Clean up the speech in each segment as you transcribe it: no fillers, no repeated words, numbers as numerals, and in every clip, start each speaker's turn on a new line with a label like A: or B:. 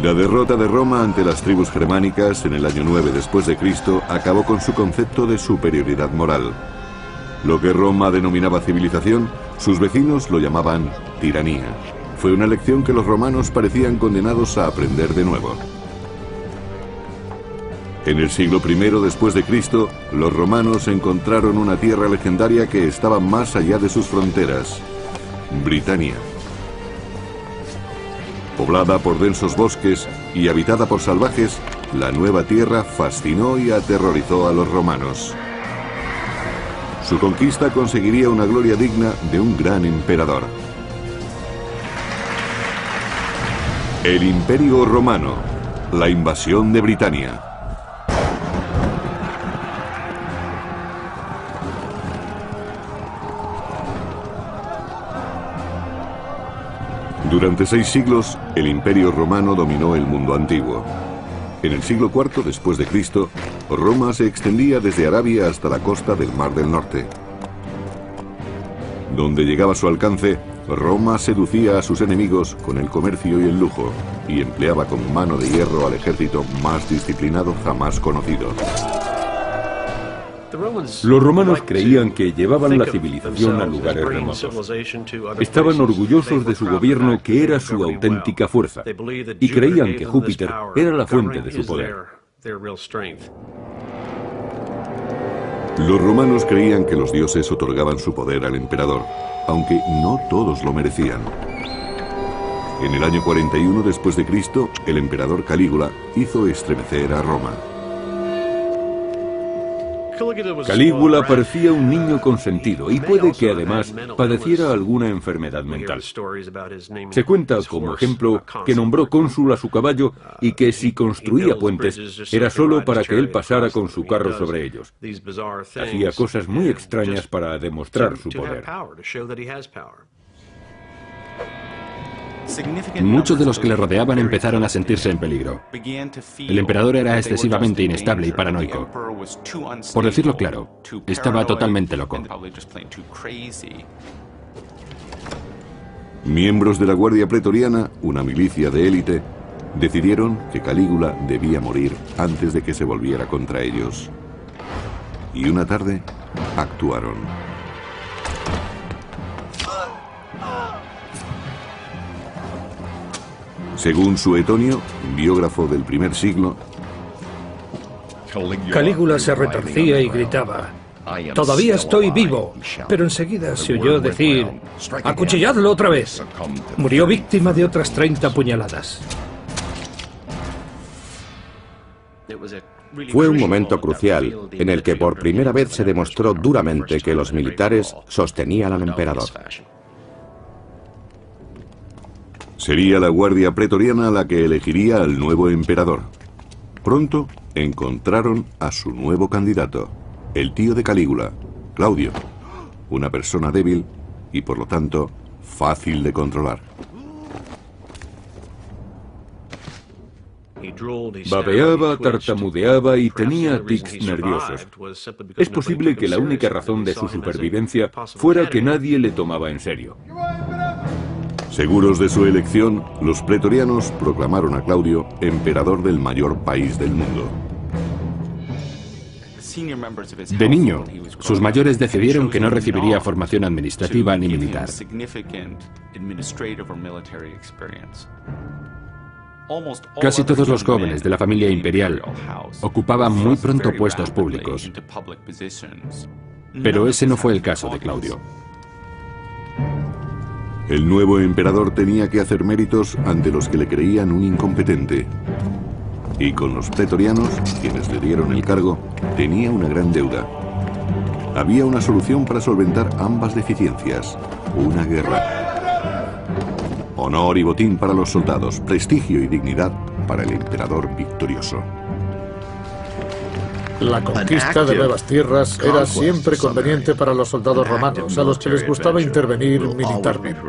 A: La derrota de Roma ante las tribus germánicas en el año 9 después de Cristo acabó con su concepto de superioridad moral. Lo que Roma denominaba civilización, sus vecinos lo llamaban tiranía. Fue una lección que los romanos parecían condenados a aprender de nuevo. En el siglo I después de Cristo, los romanos encontraron una tierra legendaria que estaba más allá de sus fronteras, Britania. Poblada por densos bosques y habitada por salvajes, la nueva tierra fascinó y aterrorizó a los romanos. Su conquista conseguiría una gloria digna de un gran emperador. El Imperio Romano, la invasión de Britania. Durante 6 siglos, el Imperio Romano dominó el mundo antiguo. En el siglo IV después de Cristo, Roma se extendía desde Arabia hasta la costa del Mar del Norte. Donde llegaba su alcance, Roma seducía a sus enemigos con el comercio y el lujo, y empleaba con mano de hierro al ejército más disciplinado jamás conocido.
B: Los romanos creían que llevaban la civilización a lugares remotos. Estaban orgullosos de su gobierno, que era su auténtica fuerza, y creían que Júpiter era la fuente de su poder.
A: Los romanos creían que los dioses otorgaban su poder al emperador, aunque no todos lo merecían. En el año 41 después de Cristo, el emperador Calígula hizo estremecer a Roma.
B: Calígula parecía un niño consentido y puede que además padeciera alguna enfermedad mental. Se cuenta como ejemplo que nombró cónsul a su caballo y que si construía puentes era solo para que él pasara con su carro sobre ellos. Hacía cosas muy extrañas para demostrar su poder.
C: Muchos de los que le rodeaban empezaron a sentirse en peligro. El emperador era excesivamente inestable y paranoico. Por decirlo claro, estaba totalmente loco.
A: Miembros de la Guardia Pretoriana, una milicia de élite, decidieron que Calígula debía morir antes de que se volviera contra ellos. Y una tarde, actuaron. Según Suetonio, biógrafo del primer siglo,
D: Calígula se retorcía y gritaba: «Todavía estoy vivo», pero enseguida se oyó decir: «Acuchilladlo otra vez». Murió víctima de otras 30 puñaladas.
E: Fue un momento crucial en el que por primera vez se demostró duramente que los militares sostenían al emperador.
A: Sería la Guardia Pretoriana la que elegiría al nuevo emperador. Pronto encontraron a su nuevo candidato, el tío de Calígula, Claudio, una persona débil y por lo tanto fácil de controlar.
B: Babeaba, tartamudeaba y tenía tics nerviosos. Es posible que la única razón de su supervivencia fuera que nadie le tomaba en serio.
A: Seguros de su elección, los pretorianos proclamaron a Claudio emperador del mayor país del mundo.
C: De niño, sus mayores decidieron que no recibiría formación administrativa ni militar. Casi todos los jóvenes de la familia imperial ocupaban muy pronto puestos públicos. Pero ese no fue el caso de Claudio.
A: El nuevo emperador tenía que hacer méritos ante los que le creían un incompetente. Y con los pretorianos, quienes le dieron el cargo, tenía una gran deuda. Había una solución para solventar ambas deficiencias: una guerra. Honor y botín para los soldados, prestigio y dignidad para el emperador victorioso.
F: La conquista de nuevas tierras era siempre conveniente para los soldados romanos, a los que les gustaba intervenir militarmente.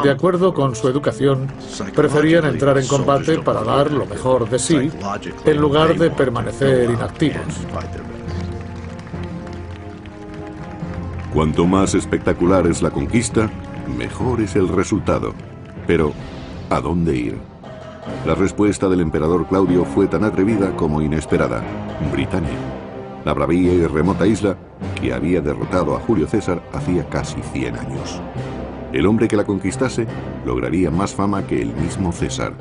F: De acuerdo con su educación, preferían entrar en combate para dar lo mejor de sí, en lugar de permanecer inactivos.
A: Cuanto más espectacular es la conquista, mejor es el resultado. Pero, ¿a dónde ir? La respuesta del emperador Claudio fue tan atrevida como inesperada: Britania, la bravía y remota isla que había derrotado a Julio César hacía casi 100 años. El hombre que la conquistase lograría más fama que el mismo César.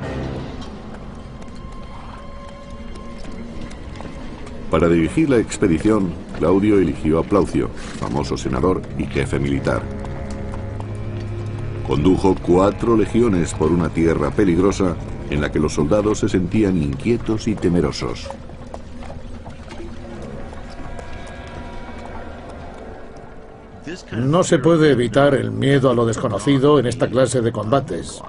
A: Para dirigir la expedición, Claudio eligió a Plaucio, famoso senador y jefe militar. Condujo 4 legiones por una tierra peligrosa en la que los soldados se sentían inquietos y temerosos.
F: No se puede evitar el miedo a lo desconocido en esta clase de combates.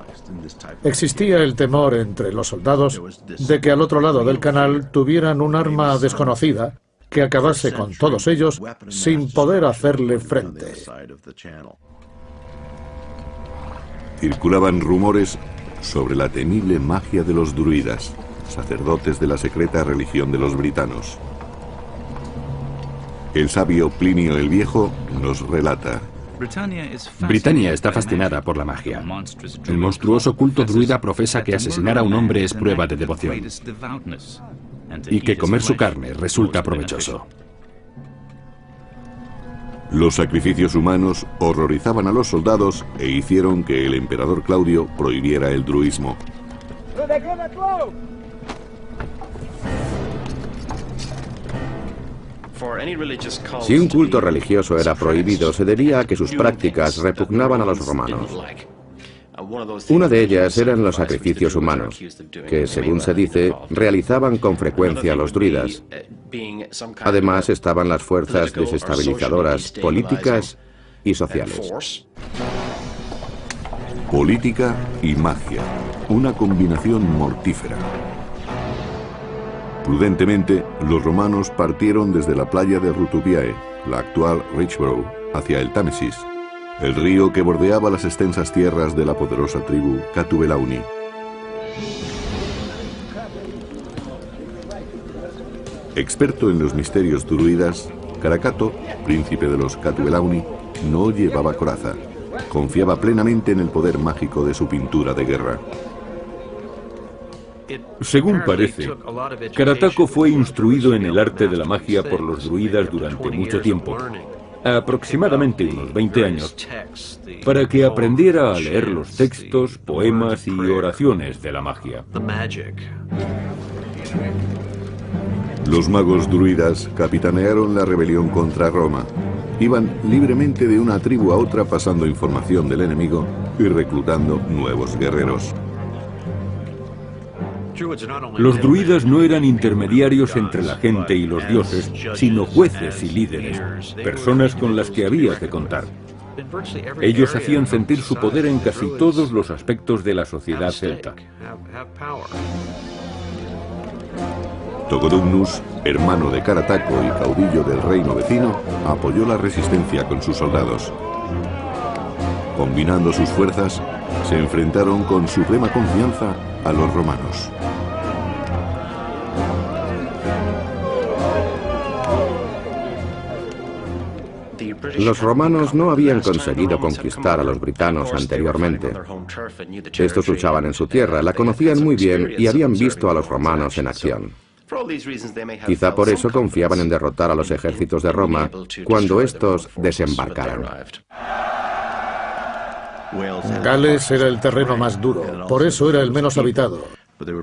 F: Existía el temor entre los soldados de que al otro lado del canal tuvieran un arma desconocida que acabase con todos ellos sin poder hacerle frente.
A: Circulaban rumores sobre la temible magia de los druidas, sacerdotes de la secreta religión de los britanos. El sabio Plinio el Viejo nos relata:
C: Britania está fascinada por la magia. El monstruoso culto druida profesa que asesinar a un hombre es prueba de devoción y que comer su carne resulta provechoso.
A: Los sacrificios humanos horrorizaban a los soldados e hicieron que el emperador Claudio prohibiera el druismo.
E: Si un culto religioso era prohibido, se debía a que sus prácticas repugnaban a los romanos. Una de ellas eran los sacrificios humanos, que, según se dice, realizaban con frecuencia los druidas. Además estaban las fuerzas desestabilizadoras políticas y sociales.
A: Política y magia, una combinación mortífera. Prudentemente, los romanos partieron desde la playa de Rutubiae, la actual Richborough, hacia el Támesis, el río que bordeaba las extensas tierras de la poderosa tribu Catubelauni. Experto en los misterios druidas, Caracato, príncipe de los Catubelauni, no llevaba coraza. Confiaba plenamente en el poder mágico de su pintura de guerra.
B: Según parece, Carataco fue instruido en el arte de la magia por los druidas durante mucho tiempo, aproximadamente unos 20 años, para que aprendiera a leer los textos, poemas y oraciones de la magia.
A: Los magos druidas capitanearon la rebelión contra Roma. Iban libremente de una tribu a otra pasando información del enemigo y reclutando nuevos guerreros.
B: Los druidas no eran intermediarios entre la gente y los dioses, sino jueces y líderes, personas con las que había que contar. Ellos hacían sentir su poder en casi todos los aspectos de la sociedad celta.
A: Togodumnus, hermano de Carataco y caudillo del reino vecino, apoyó la resistencia con sus soldados. Combinando sus fuerzas, se enfrentaron con suprema confianza a los romanos.
E: Los romanos no habían conseguido conquistar a los britanos anteriormente. Estos luchaban en su tierra, la conocían muy bien y habían visto a los romanos en acción. Quizá por eso confiaban en derrotar a los ejércitos de Roma cuando estos desembarcaran.
F: Gales era el terreno más duro, por eso era el menos habitado,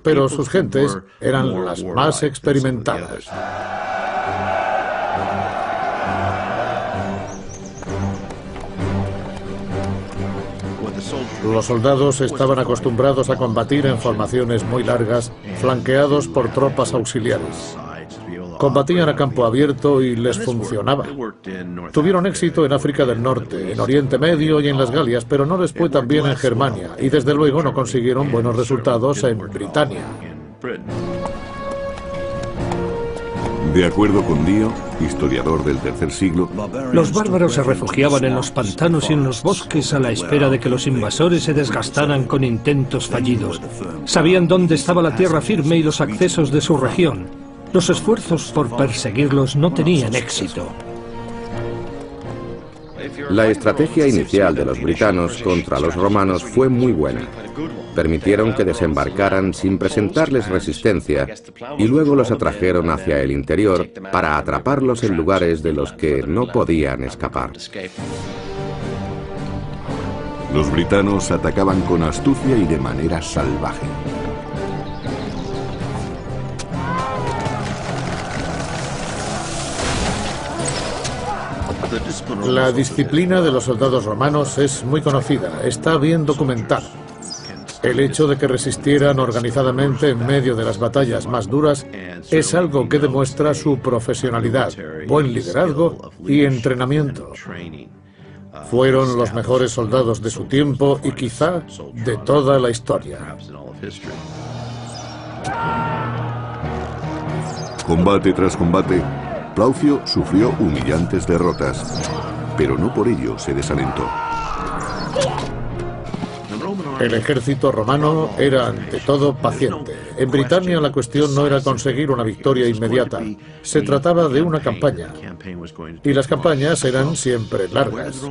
F: pero sus gentes eran las más experimentadas. Los soldados estaban acostumbrados a combatir en formaciones muy largas, flanqueados por tropas auxiliares. Combatían a campo abierto y les funcionaba. Tuvieron éxito en África del Norte, en Oriente Medio y en las Galias, pero no les fue tan bien en Germania, y desde luego no consiguieron buenos resultados en Britania.
A: De acuerdo con Dio, historiador del tercer siglo,
D: los bárbaros se refugiaban en los pantanos y en los bosques a la espera de que los invasores se desgastaran con intentos fallidos. Sabían dónde estaba la tierra firme y los accesos de su región. Los esfuerzos por perseguirlos no tenían éxito.
E: La estrategia inicial de los britanos contra los romanos fue muy buena. Permitieron que desembarcaran sin presentarles resistencia y luego los atrajeron hacia el interior para atraparlos en lugares de los que no podían escapar.
A: Los britanos atacaban con astucia y de manera salvaje.
F: La disciplina de los soldados romanos es muy conocida, está bien documentada. El hecho de que resistieran organizadamente en medio de las batallas más duras es algo que demuestra su profesionalidad, buen liderazgo y entrenamiento. Fueron los mejores soldados de su tiempo y quizá de toda la historia.
A: Combate tras combate, Plaucio sufrió humillantes derrotas, pero no por ello se desalentó.
F: El ejército romano era ante todo paciente. En Britania la cuestión no era conseguir una victoria inmediata, se trataba de una campaña. Y las campañas eran siempre largas.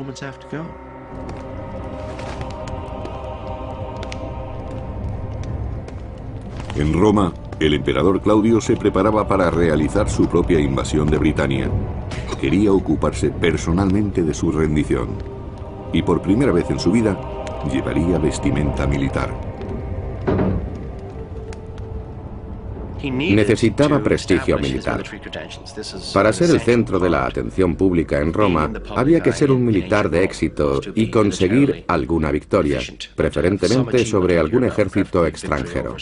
A: En Roma, el emperador Claudio se preparaba para realizar su propia invasión de Britania. Quería ocuparse personalmente de su rendición. Y por primera vez en su vida, llevaría vestimenta militar.
E: Necesitaba prestigio militar. Para ser el centro de la atención pública en Roma, había que ser un militar de éxito y conseguir alguna victoria, preferentemente sobre algún ejército extranjero.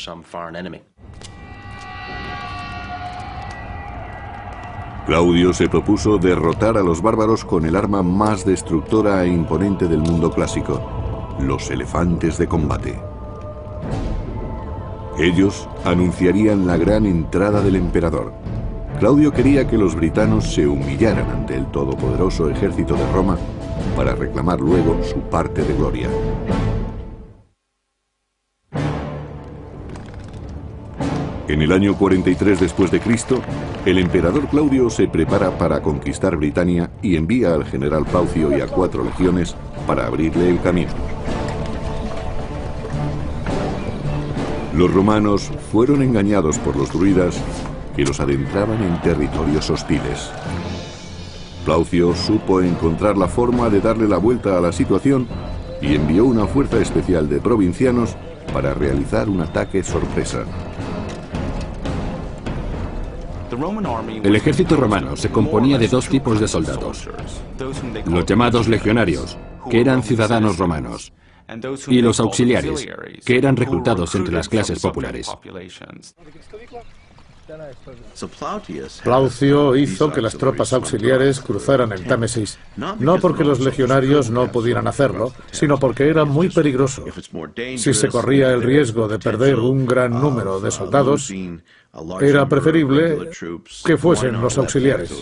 A: Claudio se propuso derrotar a los bárbaros con el arma más destructora e imponente del mundo clásico: los elefantes de combate. Ellos anunciarían la gran entrada del emperador. Claudio quería que los britanos se humillaran ante el todopoderoso ejército de Roma para reclamar luego su parte de gloria. En el año 43 después de Cristo, el emperador Claudio se prepara para conquistar Britania y envía al general Plaucio y a 4 legiones para abrirle el camino. Los romanos fueron engañados por los druidas que los adentraban en territorios hostiles. Plaucio supo encontrar la forma de darle la vuelta a la situación y envió una fuerza especial de provincianos para realizar un ataque sorpresa.
C: El ejército romano se componía de 2 tipos de soldados: los llamados legionarios, que eran ciudadanos romanos, y los auxiliares, que eran reclutados entre las clases populares.
F: Plaucio hizo que las tropas auxiliares cruzaran el Támesis, no porque los legionarios no pudieran hacerlo, sino porque era muy peligroso. Si se corría el riesgo de perder un gran número de soldados, era preferible que fuesen los auxiliares.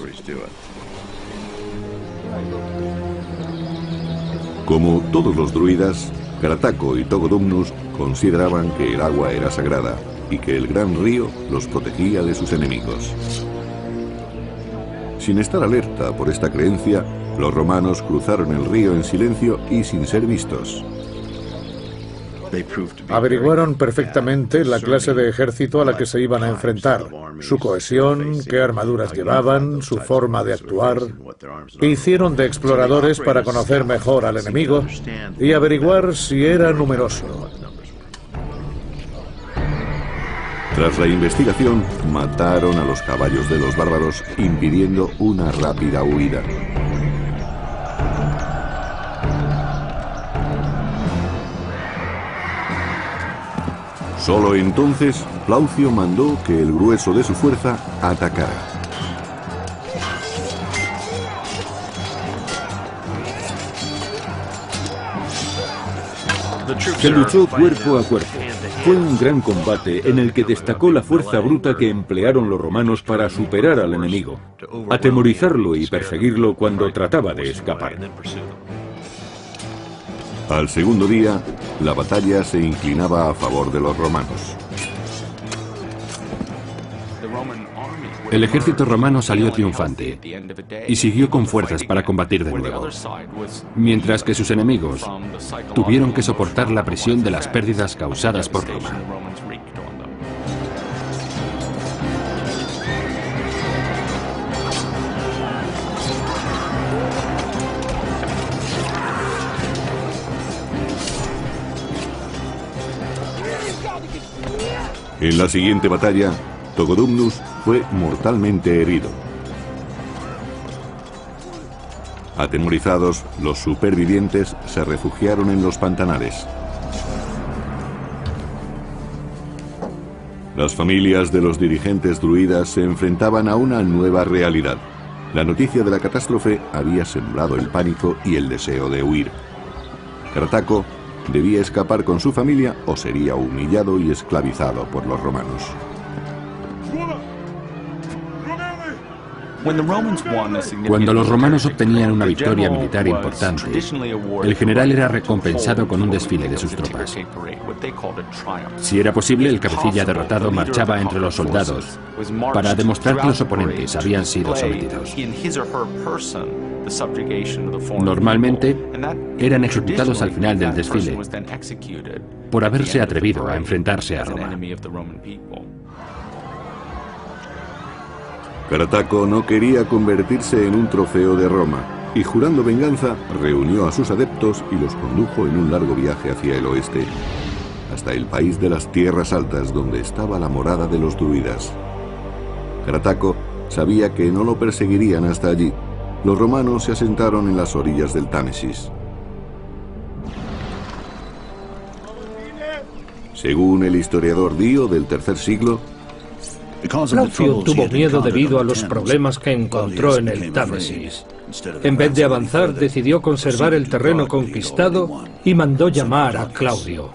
A: Como todos los druidas, Carataco y Togodumnus consideraban que el agua era sagrada y que el gran río los protegía de sus enemigos. Sin estar alerta por esta creencia, los romanos cruzaron el río en silencio y sin ser vistos.
F: Averiguaron perfectamente la clase de ejército a la que se iban a enfrentar, su cohesión, qué armaduras llevaban, su forma de actuar. Hicieron de exploradores para conocer mejor al enemigo y averiguar si era numeroso.
A: Tras la investigación, mataron a los caballos de los bárbaros, impidiendo una rápida huida. Solo entonces, Plaucio mandó que el grueso de su fuerza atacara.
B: Se luchó cuerpo a cuerpo. Fue un gran combate en el que destacó la fuerza bruta que emplearon los romanos para superar al enemigo, atemorizarlo y perseguirlo cuando trataba de escapar.
A: Al segundo día, la batalla se inclinaba a favor de los romanos.
C: El ejército romano salió triunfante y siguió con fuerzas para combatir de nuevo, mientras que sus enemigos tuvieron que soportar la presión de las pérdidas causadas por Roma.
A: En la siguiente batalla, Togodumnus fue mortalmente herido. Atemorizados, los supervivientes se refugiaron en los pantanales. Las familias de los dirigentes druidas se enfrentaban a una nueva realidad. La noticia de la catástrofe había sembrado el pánico y el deseo de huir. Carataco debía escapar con su familia o sería humillado y esclavizado por los romanos.
C: Cuando los romanos obtenían una victoria militar importante, el general era recompensado con un desfile de sus tropas. Si era posible, el cabecilla derrotado marchaba entre los soldados para demostrar que los oponentes habían sido sometidos. Normalmente, eran ejecutados al final del desfile por haberse atrevido a enfrentarse a Roma.
A: Carataco no quería convertirse en un trofeo de Roma y, jurando venganza, reunió a sus adeptos y los condujo en un largo viaje hacia el oeste, hasta el país de las tierras altas donde estaba la morada de los druidas. Carataco sabía que no lo perseguirían hasta allí. Los romanos se asentaron en las orillas del Támesis. Según el historiador Dio del III siglo,
D: Plaucio tuvo miedo debido a los problemas que encontró en el Támesis. En vez de avanzar, decidió conservar el terreno conquistado y mandó llamar a Claudio.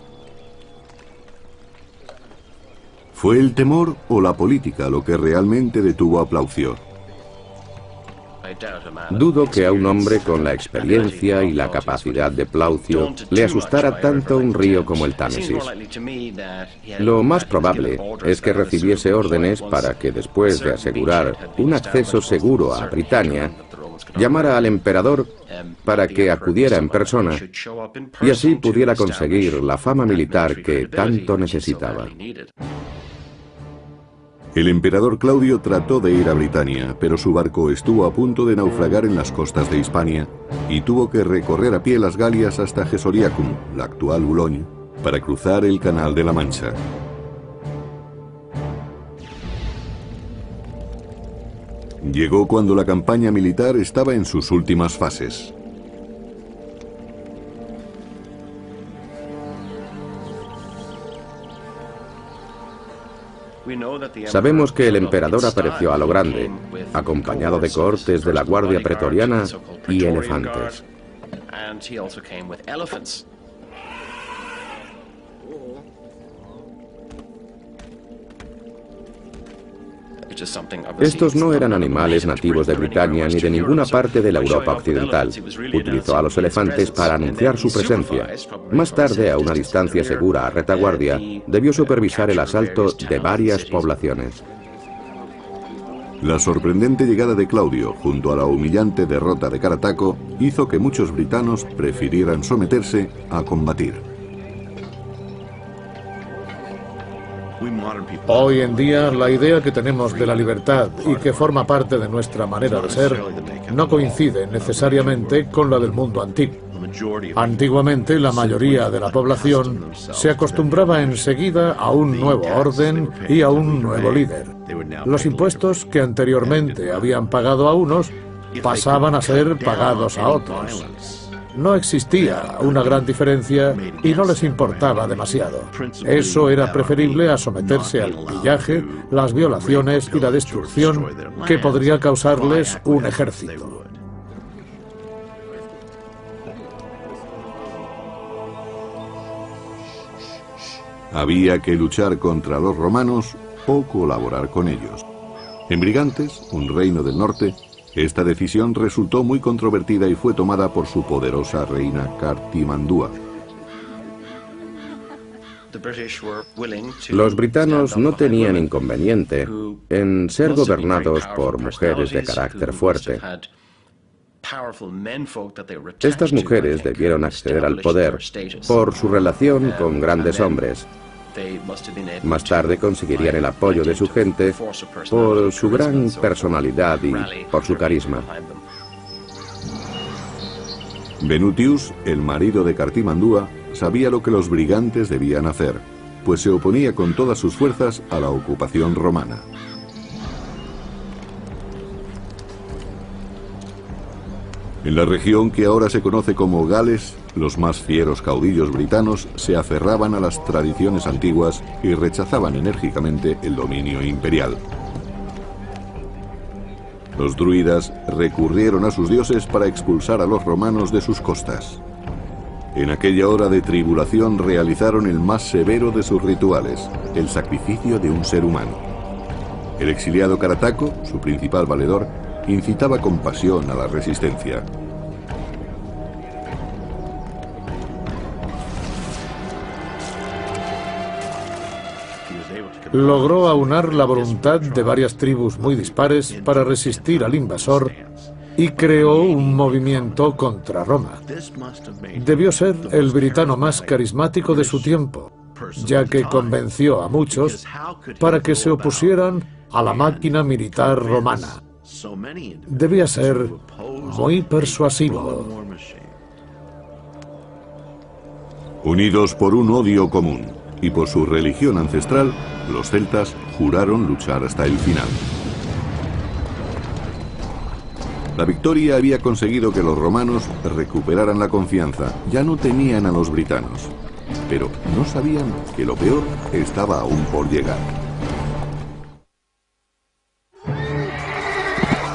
A: ¿Fue el temor o la política lo que realmente detuvo a Plaucio?
E: Dudo que a un hombre con la experiencia y la capacidad de Plaucio le asustara tanto un río como el Támesis. Lo más probable es que recibiese órdenes para que, después de asegurar un acceso seguro a Britania, llamara al emperador para que acudiera en persona y así pudiera conseguir la fama militar que tanto necesitaba.
A: El emperador Claudio trató de ir a Britania, pero su barco estuvo a punto de naufragar en las costas de Hispania y tuvo que recorrer a pie las Galias hasta Gesoriacum, la actual Boulogne, para cruzar el Canal de la Mancha. Llegó cuando la campaña militar estaba en sus últimas fases.
E: Sabemos que el emperador apareció a lo grande, acompañado de cohortes de la Guardia Pretoriana y elefantes. Estos no eran animales nativos de Britania ni de ninguna parte de la Europa occidental. Utilizó a los elefantes para anunciar su presencia. Más tarde, a una distancia segura a retaguardia, debió supervisar el asalto de varias poblaciones.
A: La sorprendente llegada de Claudio, junto a la humillante derrota de Carataco, hizo que muchos britanos prefirieran someterse a combatir.
F: Hoy en día, la idea que tenemos de la libertad y que forma parte de nuestra manera de ser no coincide necesariamente con la del mundo antiguo. Antiguamente, la mayoría de la población se acostumbraba enseguida a un nuevo orden y a un nuevo líder. Los impuestos que anteriormente habían pagado a unos pasaban a ser pagados a otros. No existía una gran diferencia y no les importaba demasiado. Eso era preferible a someterse al pillaje, las violaciones y la destrucción que podría causarles un ejército.
A: Había que luchar contra los romanos o colaborar con ellos. En Brigantes, un reino del norte, esta decisión resultó muy controvertida y fue tomada por su poderosa reina Cartimandúa.
E: Los britanos no tenían inconveniente en ser gobernados por mujeres de carácter fuerte. Estas mujeres debieron acceder al poder por su relación con grandes hombres. Más tarde conseguirían el apoyo de su gente por su gran personalidad y por su carisma.
A: Venutius, el marido de Cartimandúa, sabía lo que los brigantes debían hacer, pues se oponía con todas sus fuerzas a la ocupación romana. En la región que ahora se conoce como Gales, los más fieros caudillos britanos se aferraban a las tradiciones antiguas y rechazaban enérgicamente el dominio imperial. Los druidas recurrieron a sus dioses para expulsar a los romanos de sus costas. En aquella hora de tribulación realizaron el más severo de sus rituales, el sacrificio de un ser humano. El exiliado Carataco, su principal valedor, incitaba con pasión a la resistencia.
F: Logró aunar la voluntad de varias tribus muy dispares para resistir al invasor y creó un movimiento contra Roma. Debió ser el britano más carismático de su tiempo, ya que convenció a muchos para que se opusieran a la máquina militar romana. Debía ser muy persuasivo.
A: Unidos por un odio común y por su religión ancestral, los celtas juraron luchar hasta el final. La victoria había conseguido que los romanos recuperaran la confianza. Ya no temían a los britanos, pero no sabían que lo peor estaba aún por llegar.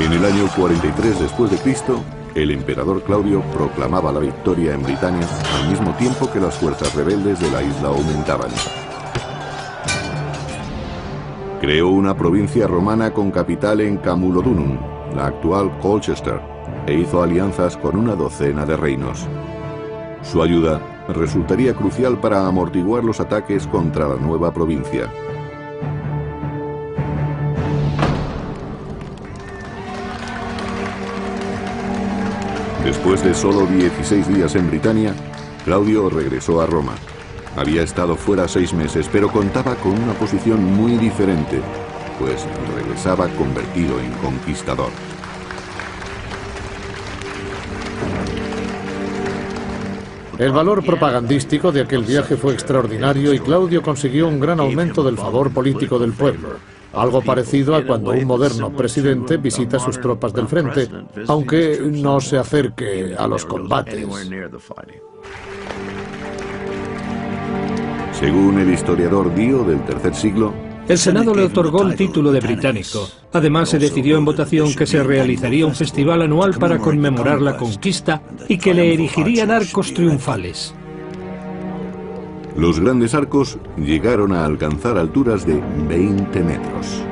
A: En el año 43 después de Cristo, el emperador Claudio proclamaba la victoria en Britania al mismo tiempo que las fuerzas rebeldes de la isla aumentaban. Creó una provincia romana con capital en Camulodunum, la actual Colchester, e hizo alianzas con una docena de reinos. Su ayuda resultaría crucial para amortiguar los ataques contra la nueva provincia. Después de solo 16 días en Britania, Claudio regresó a Roma. Había estado fuera 6 meses, pero contaba con una posición muy diferente, pues regresaba convertido en conquistador.
F: El valor propagandístico de aquel viaje fue extraordinario y Claudio consiguió un gran aumento del favor político del pueblo. Algo parecido a cuando un moderno presidente visita sus tropas del frente, aunque no se acerque a los combates.
A: Según el historiador Dio del tercer siglo,
D: el Senado le otorgó el título de británico. Además, se decidió en votación que se realizaría un festival anual para conmemorar la conquista y que le erigirían arcos triunfales.
A: Los grandes arcos llegaron a alcanzar alturas de 20 metros.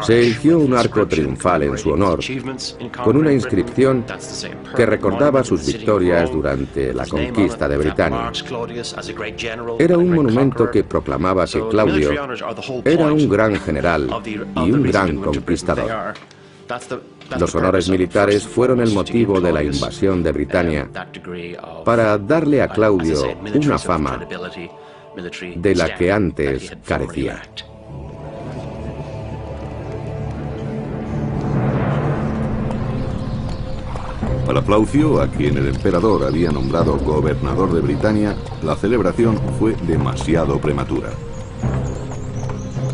E: Se erigió un arco triunfal en su honor, con una inscripción que recordaba sus victorias durante la conquista de Britania. Era un monumento que proclamaba que Claudio era un gran general y un gran conquistador. Los honores militares fueron el motivo de la invasión de Britania, para darle a Claudio una fama de la que antes carecía.
A: Para Plaucio, a quien el emperador había nombrado gobernador de Britania, la celebración fue demasiado prematura.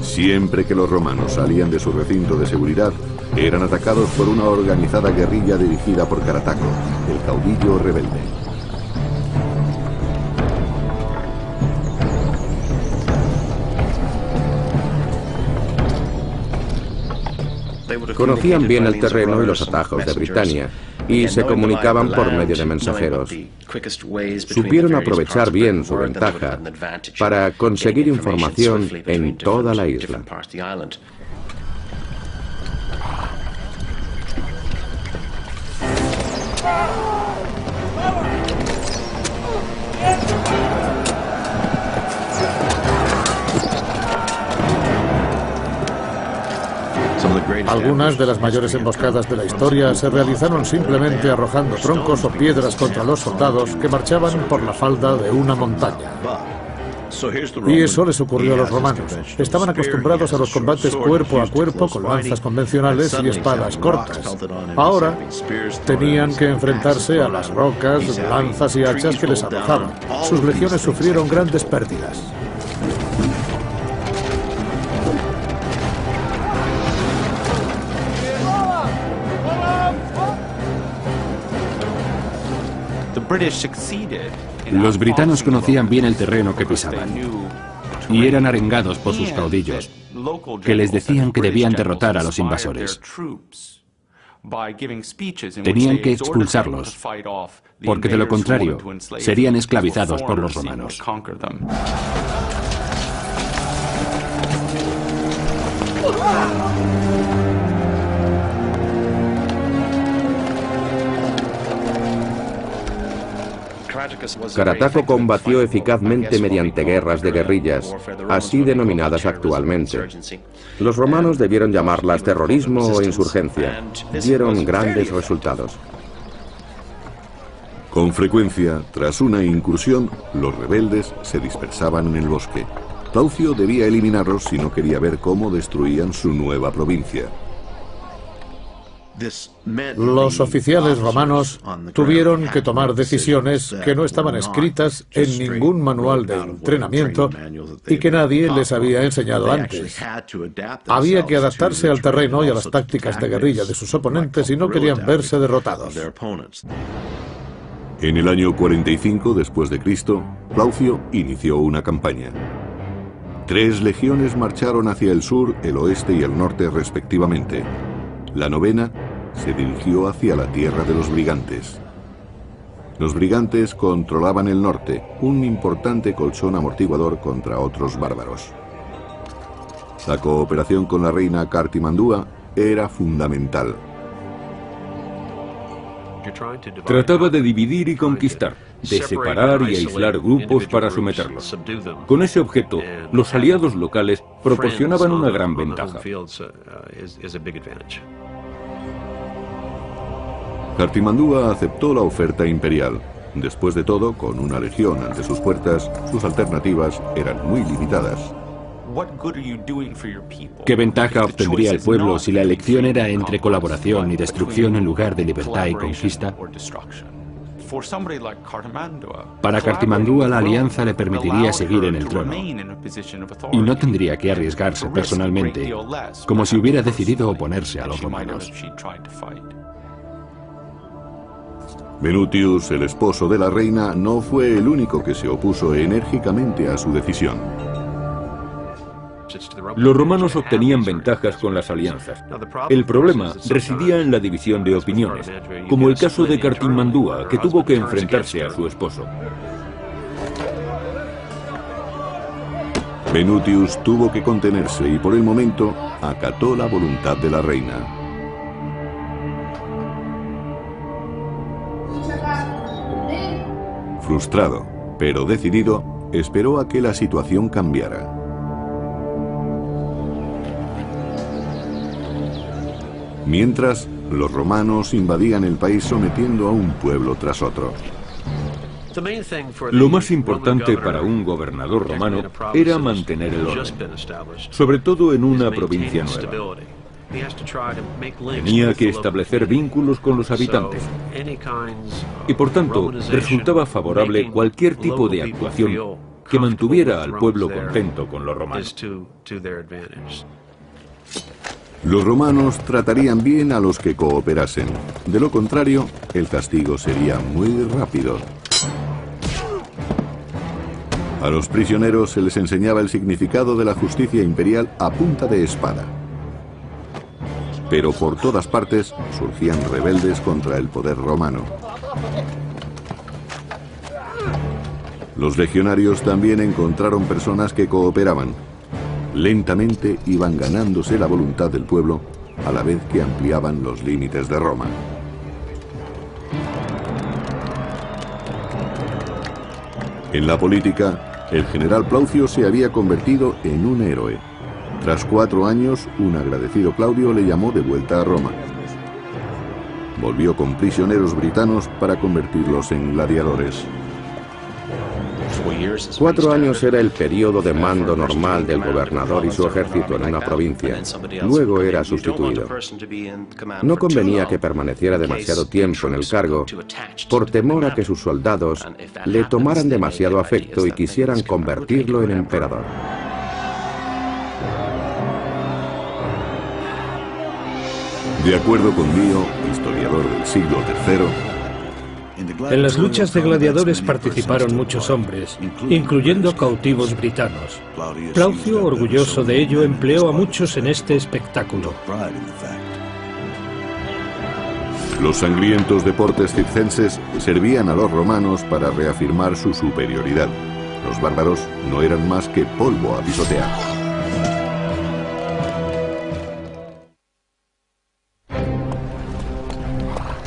A: Siempre que los romanos salían de su recinto de seguridad, eran atacados por una organizada guerrilla dirigida por Carataco, el caudillo rebelde.
E: Conocían bien el terreno y los atajos de Britania, y se comunicaban por medio de mensajeros. Supieron aprovechar bien su ventaja para conseguir información en toda la isla.
F: Algunas de las mayores emboscadas de la historia se realizaron simplemente arrojando troncos o piedras contra los soldados que marchaban por la falda de una montaña. Y eso les ocurrió a los romanos. Estaban acostumbrados a los combates cuerpo a cuerpo con lanzas convencionales y espadas cortas. Ahora tenían que enfrentarse a las rocas, lanzas y hachas que les arrojaban. Sus legiones sufrieron grandes pérdidas.
C: Los britanos conocían bien el terreno que pisaban y eran arengados por sus caudillos, que les decían que debían derrotar a los invasores. Tenían que expulsarlos, porque de lo contrario serían esclavizados por los romanos.
E: Carataco combatió eficazmente mediante guerras de guerrillas, así denominadas actualmente. Los romanos debieron llamarlas terrorismo o insurgencia. Dieron grandes resultados.
A: Con frecuencia, tras una incursión, los rebeldes se dispersaban en el bosque. Plaucio debía eliminarlos si no quería ver cómo destruían su nueva provincia.
F: Los oficiales romanos tuvieron que tomar decisiones que no estaban escritas en ningún manual de entrenamiento y que nadie les había enseñado antes. Había que adaptarse al terreno y a las tácticas de guerrilla de sus oponentes y no querían verse derrotados.
A: En el año 45 después de Cristo, Plaucio inició una campaña. 3 legiones marcharon hacia el sur, el oeste y el norte respectivamente. La novena se dirigió hacia la tierra de los brigantes. Los brigantes controlaban el norte, un importante colchón amortiguador contra otros bárbaros. La cooperación con la reina Cartimandúa era fundamental.
B: Trataba de dividir y conquistar, de separar y aislar grupos para someterlos. Con ese objeto, los aliados locales proporcionaban una gran ventaja.
A: Cartimandúa aceptó la oferta imperial. Después de todo, con una legión ante sus puertas, sus alternativas eran muy limitadas.
C: ¿Qué ventaja obtendría el pueblo si la elección era entre colaboración y destrucción en lugar de libertad y conquista? Para Cartimandúa la alianza le permitiría seguir en el trono y no tendría que arriesgarse personalmente, como si hubiera decidido oponerse a los romanos.
A: Venutius, el esposo de la reina, no fue el único que se opuso enérgicamente a su decisión.
B: Los romanos obtenían ventajas con las alianzas. El problema residía en la división de opiniones, como el caso de Cartimandúa, que tuvo que enfrentarse a su esposo.
A: Venutius tuvo que contenerse y por el momento acató la voluntad de la reina. Frustrado, pero decidido, esperó a que la situación cambiara. Mientras, los romanos invadían el país sometiendo a un pueblo tras otro.
B: Lo más importante para un gobernador romano era mantener el orden, sobre todo en una provincia nueva. Tenía que establecer vínculos con los habitantes y por tanto resultaba favorable cualquier tipo de actuación que mantuviera al pueblo contento con los romanos.
A: Los romanos tratarían bien a los que cooperasen. De lo contrario, el castigo sería muy rápido. A los prisioneros se les enseñaba el significado de la justicia imperial a punta de espada. Pero por todas partes surgían rebeldes contra el poder romano. Los legionarios también encontraron personas que cooperaban. Lentamente iban ganándose la voluntad del pueblo a la vez que ampliaban los límites de Roma. En la política, el general Plaucio se había convertido en un héroe. Tras 4 años, un agradecido Claudio le llamó de vuelta a Roma. Volvió con prisioneros britanos para convertirlos en gladiadores.
E: 4 años era el periodo de mando normal del gobernador y su ejército en una provincia. Luego era sustituido. No convenía que permaneciera demasiado tiempo en el cargo por temor a que sus soldados le tomaran demasiado afecto y quisieran convertirlo en emperador.
A: De acuerdo con Dio, historiador del siglo III,
D: en las luchas de gladiadores participaron muchos hombres, incluyendo cautivos britanos. Plaucio, orgulloso de ello, empleó a muchos en este espectáculo.
A: Los sangrientos deportes circenses servían a los romanos para reafirmar su superioridad. Los bárbaros no eran más que polvo a pisotear.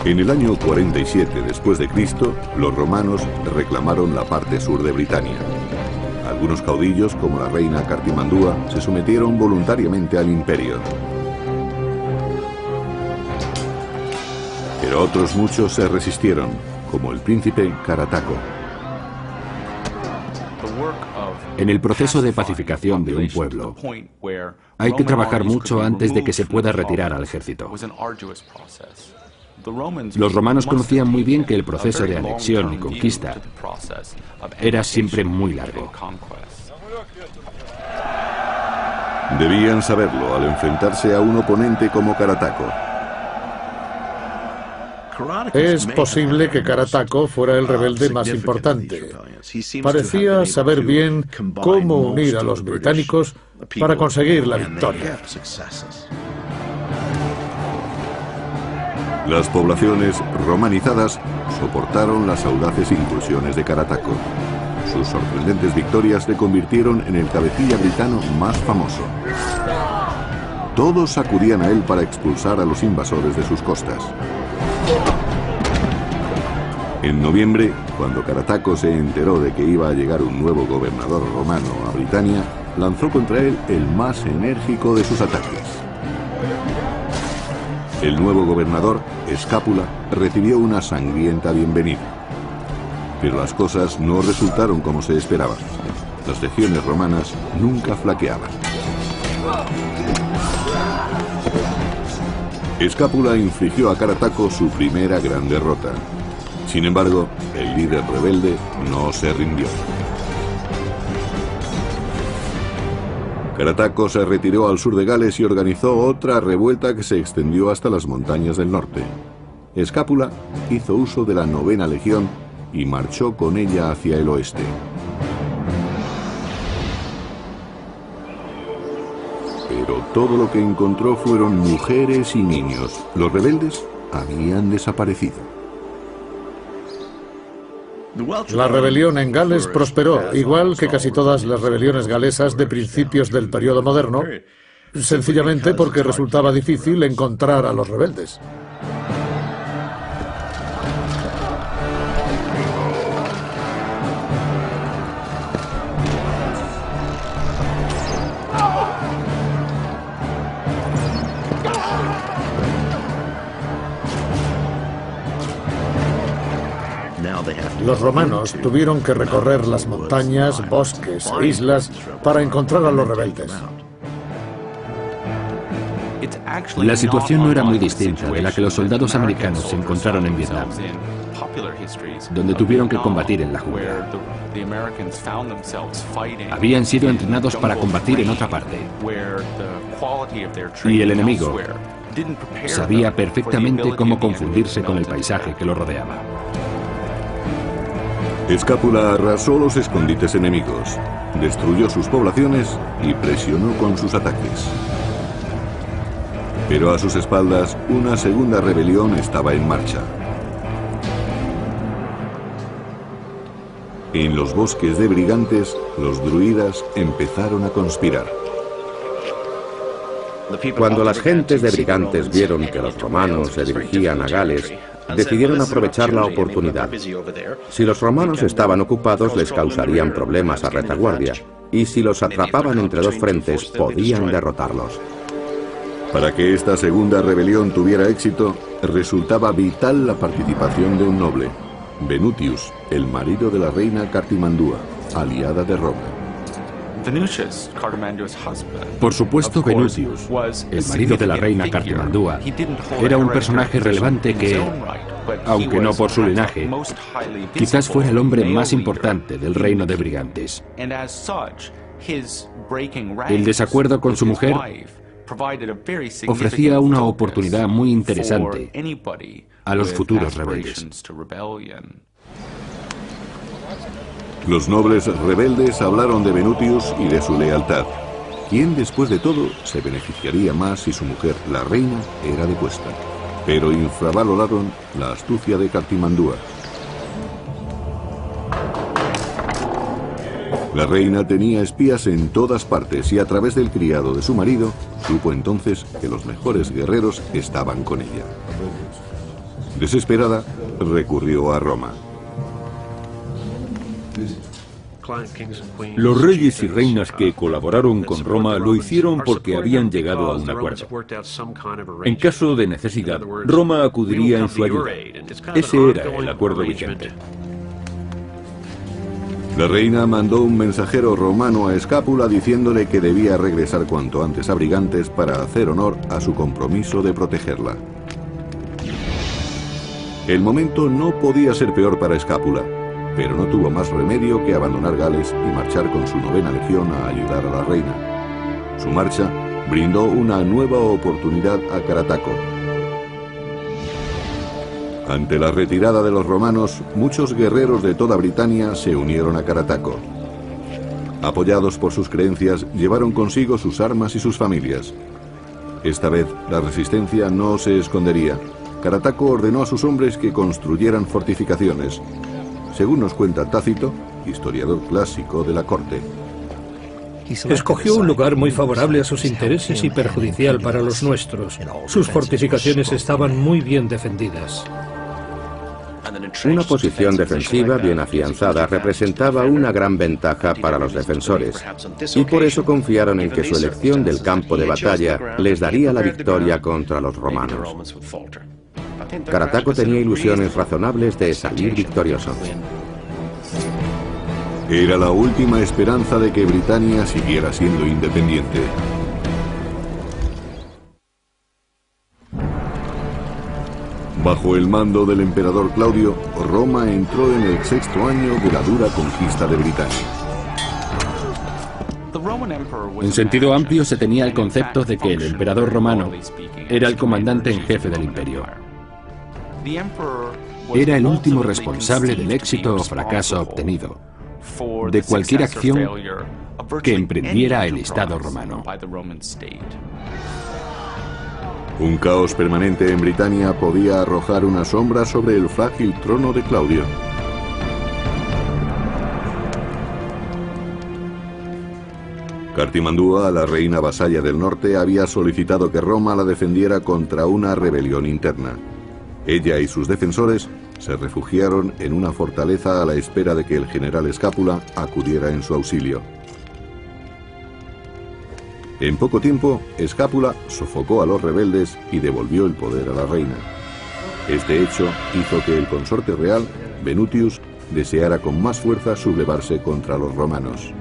A: En el año 47 después de Cristo, los romanos reclamaron la parte sur de Britania. Algunos caudillos, como la reina Cartimandúa, se sometieron voluntariamente al imperio. Pero otros muchos se resistieron, como el príncipe Carataco.
C: En el proceso de pacificación de un pueblo, hay que trabajar mucho antes de que se pueda retirar al ejército. Los romanos conocían muy bien que el proceso de anexión y conquista era siempre muy largo.
A: Debían saberlo al enfrentarse a un oponente como Carataco.
F: Es posible que Carataco fuera el rebelde más importante. Parecía saber bien cómo unir a los británicos para conseguir la victoria.
A: Las poblaciones romanizadas soportaron las audaces incursiones de Carataco. Sus sorprendentes victorias le convirtieron en el cabecilla britano más famoso. Todos acudían a él para expulsar a los invasores de sus costas. En noviembre, cuando Carataco se enteró de que iba a llegar un nuevo gobernador romano a Britania, lanzó contra él el más enérgico de sus ataques. El nuevo gobernador, Escápula, recibió una sangrienta bienvenida. Pero las cosas no resultaron como se esperaba. Las legiones romanas nunca flaqueaban. Escápula infligió a Carataco su primera gran derrota. Sin embargo, el líder rebelde no se rindió. Carataco se retiró al sur de Gales y organizó otra revuelta que se extendió hasta las montañas del norte. Escápula hizo uso de la 9ª legión y marchó con ella hacia el oeste. Pero todo lo que encontró fueron mujeres y niños. Los rebeldes habían desaparecido.
F: La rebelión en Gales prosperó, igual que casi todas las rebeliones galesas de principios del periodo moderno, sencillamente porque resultaba difícil encontrar a los rebeldes. Los romanos tuvieron que recorrer las montañas, bosques e islas para encontrar a los rebeldes.
C: La situación no era muy distinta de la que los soldados americanos se encontraron en Vietnam, donde tuvieron que combatir en la jungla. Habían sido entrenados para combatir en otra parte, y el enemigo sabía perfectamente cómo confundirse con el paisaje que lo rodeaba.
A: Escápula arrasó los escondites enemigos, destruyó sus poblaciones y presionó con sus ataques. Pero a sus espaldas, una segunda rebelión estaba en marcha. En los bosques de Brigantes, los druidas empezaron a conspirar.
E: Cuando las gentes de Brigantes vieron que los romanos se dirigían a Gales, decidieron aprovechar la oportunidad. Si los romanos estaban ocupados, les causarían problemas a retaguardia, y si los atrapaban entre dos frentes, podían derrotarlos.
A: Para que esta segunda rebelión tuviera éxito, resultaba vital la participación de un noble, Venutius, el marido de la reina Cartimandúa, aliada de Roma.
C: Por supuesto, Venutius, el marido de la reina Cartimandúa, era un personaje relevante que, aunque no por su linaje, quizás fuera el hombre más importante del reino de Brigantes. El desacuerdo con su mujer ofrecía una oportunidad muy interesante a los futuros rebeldes.
A: Los nobles rebeldes hablaron de Venutius y de su lealtad. ¿Quién, después de todo, se beneficiaría más si su mujer, la reina, era depuesta? Pero infravaloraron la astucia de Cartimandúa. La reina tenía espías en todas partes y a través del criado de su marido supo entonces que los mejores guerreros estaban con ella. Desesperada, recurrió a Roma.
B: Los reyes y reinas que colaboraron con Roma lo hicieron porque habían llegado a un acuerdo. En caso de necesidad, Roma acudiría en su ayuda. Ese era el acuerdo vigente.
A: La reina mandó un mensajero romano a Escápula diciéndole que debía regresar cuanto antes a Brigantes para hacer honor a su compromiso de protegerla. El momento no podía ser peor para Escápula, pero no tuvo más remedio que abandonar Gales y marchar con su 9ª legión a ayudar a la reina. Su marcha brindó una nueva oportunidad a Carataco. Ante la retirada de los romanos, muchos guerreros de toda Britania se unieron a Carataco. Apoyados por sus creencias, llevaron consigo sus armas y sus familias. Esta vez, la resistencia no se escondería. Carataco ordenó a sus hombres que construyeran fortificaciones. Según nos cuenta Tácito, historiador clásico de la corte.
D: Escogió un lugar muy favorable a sus intereses y perjudicial para los nuestros. Sus fortificaciones estaban muy bien defendidas.
E: Una posición defensiva bien afianzada representaba una gran ventaja para los defensores, y por eso confiaron en que su elección del campo de batalla les daría la victoria contra los romanos. Carataco tenía ilusiones razonables de salir victorioso.
A: Era la última esperanza de que Britania siguiera siendo independiente. Bajo el mando del emperador Claudio, Roma entró en el 6º año de la dura conquista de Britania.
C: En sentido amplio se tenía el concepto de que el emperador romano era el comandante en jefe del imperio. Era el último responsable del éxito o fracaso obtenido, de cualquier acción que emprendiera el Estado romano.
A: Un caos permanente en Britania podía arrojar una sombra sobre el frágil trono de Claudio. Cartimandúa, la reina vasalla del norte, había solicitado que Roma la defendiera contra una rebelión interna. Ella y sus defensores se refugiaron en una fortaleza a la espera de que el general Escápula acudiera en su auxilio. En poco tiempo, Escápula sofocó a los rebeldes y devolvió el poder a la reina. Este hecho hizo que el consorte real, Venutius, deseara con más fuerza sublevarse contra los romanos.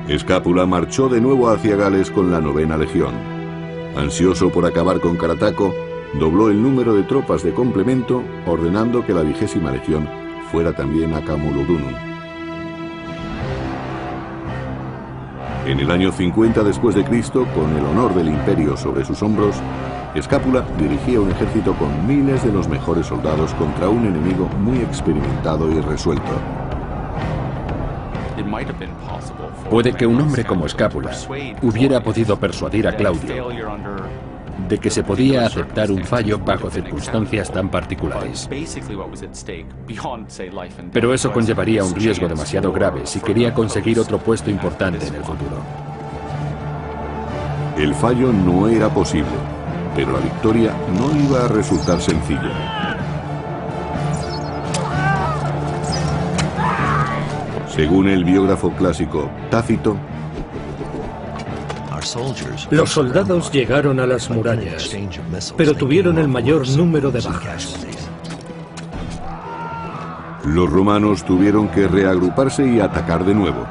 A: Escápula marchó de nuevo hacia Gales con la 9ª legión. Ansioso por acabar con Carataco, dobló el número de tropas de complemento, ordenando que la 20ª legión fuera también a Camulodunum. En el año 50 después de Cristo, con el honor del imperio sobre sus hombros, Escápula dirigía un ejército con miles de los mejores soldados contra un enemigo muy experimentado y resuelto.
C: Puede que un hombre como Escápula hubiera podido persuadir a Claudio de que se podía aceptar un fallo bajo circunstancias tan particulares. Pero eso conllevaría un riesgo demasiado grave si quería conseguir otro puesto importante en el futuro.
A: El fallo no era posible, pero la victoria no iba a resultar sencilla. Según el biógrafo clásico Tácito,
D: los soldados llegaron a las murallas, pero tuvieron el mayor número de bajas.
A: Los romanos tuvieron que reagruparse y atacar de nuevo.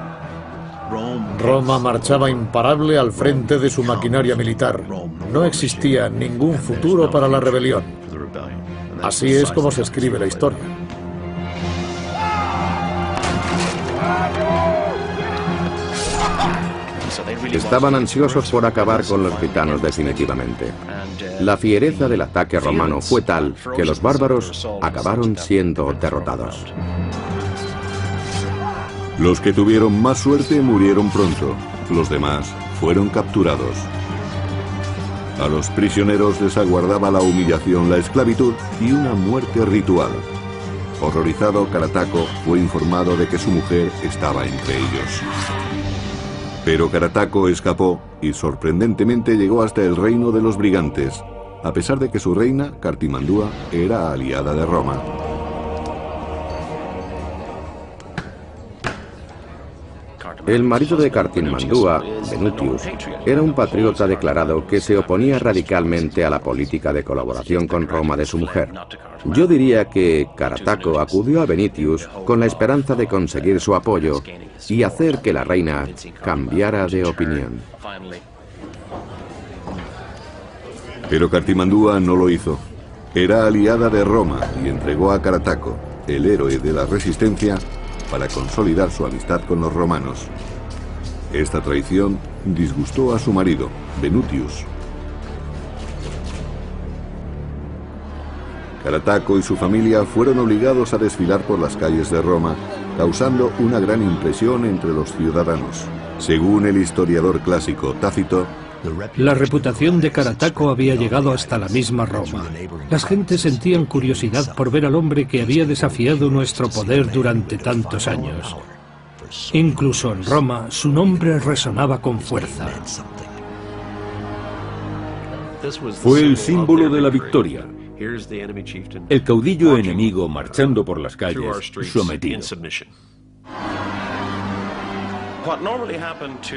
F: Roma marchaba imparable al frente de su maquinaria militar. No existía ningún futuro para la rebelión. Así es como se escribe la historia.
E: Estaban ansiosos por acabar con los gitanos definitivamente. La fiereza del ataque romano fue tal que los bárbaros acabaron siendo derrotados.
A: Los que tuvieron más suerte murieron pronto, los demás fueron capturados. A los prisioneros les aguardaba la humillación, la esclavitud y una muerte ritual. Horrorizado, Carataco fue informado de que su mujer estaba entre ellos. Pero Carataco escapó y sorprendentemente llegó hasta el reino de los brigantes, a pesar de que su reina, Cartimandúa, era aliada de Roma.
E: El marido de Cartimandúa, Venutius, era un patriota declarado que se oponía radicalmente a la política de colaboración con Roma de su mujer. Yo diría que Carataco acudió a Venutius con la esperanza de conseguir su apoyo y hacer que la reina cambiara de opinión.
A: Pero Cartimandúa no lo hizo. Era aliada de Roma y entregó a Carataco, el héroe de la resistencia, para consolidar su amistad con los romanos. Esta traición disgustó a su marido, Venutius. Carataco y su familia fueron obligados a desfilar por las calles de Roma, causando una gran impresión entre los ciudadanos. Según el historiador clásico Tácito,
D: la reputación de Carataco había llegado hasta la misma Roma. Las gentes sentían curiosidad por ver al hombre que había desafiado nuestro poder durante tantos años. Incluso en Roma, su nombre resonaba con fuerza.
B: Fue el símbolo de la victoria. El caudillo enemigo marchando por las calles, sometido.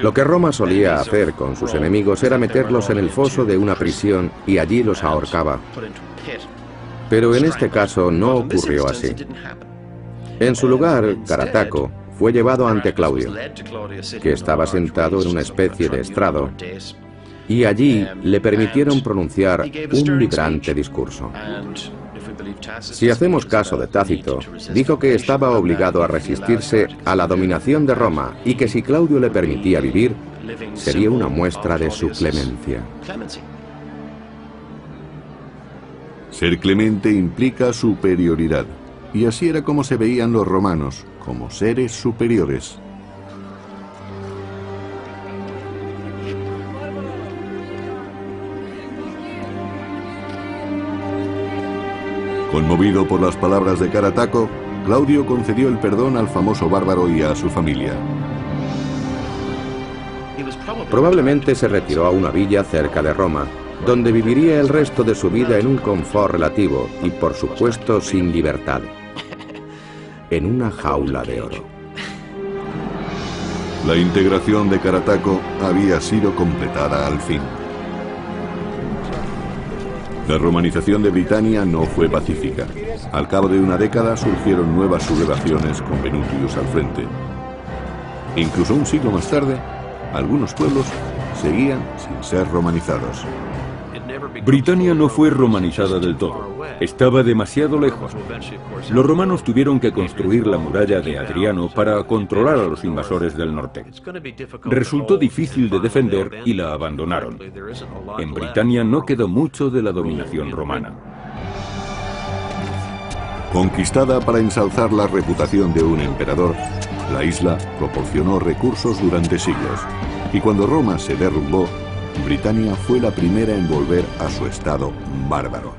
E: Lo que Roma solía hacer con sus enemigos era meterlos en el foso de una prisión y allí los ahorcaba. Pero en este caso no ocurrió así. En su lugar, Carataco fue llevado ante Claudio, que estaba sentado en una especie de estrado, y allí le permitieron pronunciar un vibrante discurso. Si hacemos caso de Tácito, dijo que estaba obligado a resistirse a la dominación de Roma y que si Claudio le permitía vivir, sería una muestra de su clemencia.
A: Ser clemente implica superioridad, y así era como se veían los romanos, como seres superiores. Conmovido por las palabras de Carataco, Claudio concedió el perdón al famoso bárbaro y a su familia.
E: Probablemente se retiró a una villa cerca de Roma, donde viviría el resto de su vida en un confort relativo y, por supuesto, sin libertad. En una jaula de oro.
A: La integración de Carataco había sido completada al fin. La romanización de Britania no fue pacífica. Al cabo de una década surgieron nuevas sublevaciones con Venutius al frente. Incluso un siglo más tarde, algunos pueblos seguían sin ser romanizados.
B: Britania no fue romanizada del todo. Estaba demasiado lejos. Los romanos tuvieron que construir la muralla de Adriano para controlar a los invasores del norte. Resultó difícil de defender y la abandonaron. En Britania no quedó mucho de la dominación romana.
A: Conquistada para ensalzar la reputación de un emperador, la isla proporcionó recursos durante siglos. Y cuando Roma se derrumbó, Britania fue la primera en volver a su estado bárbaro.